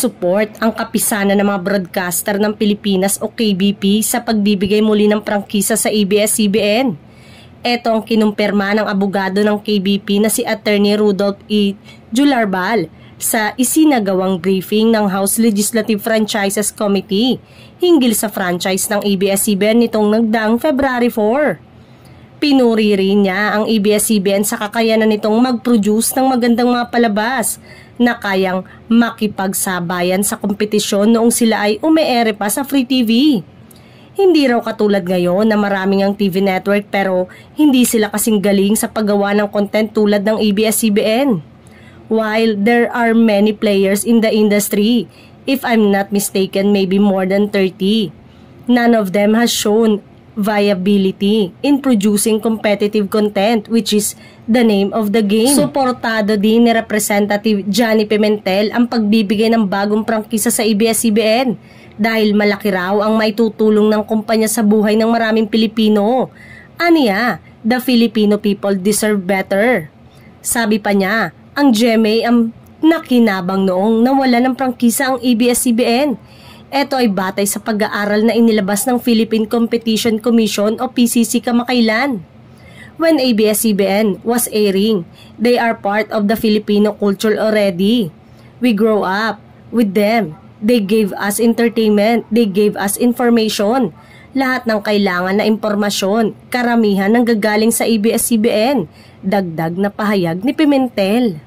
Nag-support ang kapisanan ng mga broadcaster ng Pilipinas o KBP sa pagbibigay muli ng prangkisa sa ABS-CBN. Ito ang kinumpirma ng abogado ng KBP na si Attorney Rudolph E. Jularbal sa isinagawang briefing ng House Legislative Franchises Committee hinggil sa franchise ng ABS-CBN nitong nagdaang February 4. Pinuri rin niya ang ABS-CBN sa kakayanan nitong mag-produce ng magandang mga palabas na kayang makipagsabayan sa kompetisyon noong sila ay umeere pa sa free TV. Hindi raw katulad ngayon na maraming ang TV network pero hindi sila kasing galing sa paggawa ng content tulad ng ABS-CBN. While there are many players in the industry, if I'm not mistaken maybe more than 30, none of them has shown viability in producing competitive content, which is the name of the game. Suportado din ni Representative Johnny Pimentel ang pagbibigay ng bagong prangkisa sa ABS-CBN dahil malaki raw ang maitutulong ng kumpanya sa buhay ng maraming Pilipino. Aniya, the Filipino people deserve better. Sabi pa niya, ang GMA ang nakinabang noong nawala ng prangkisa ang ABS-CBN. Ito ay batay sa pag-aaral na inilabas ng Philippine Competition Commission o PCC kamakailan. When ABS-CBN was airing, they are part of the Filipino culture already. We grow up with them. They gave us entertainment, they gave us information. Lahat ng kailangan na impormasyon, karamihan ng gagaling sa ABS-CBN. Dagdag na pahayag ni Pimentel.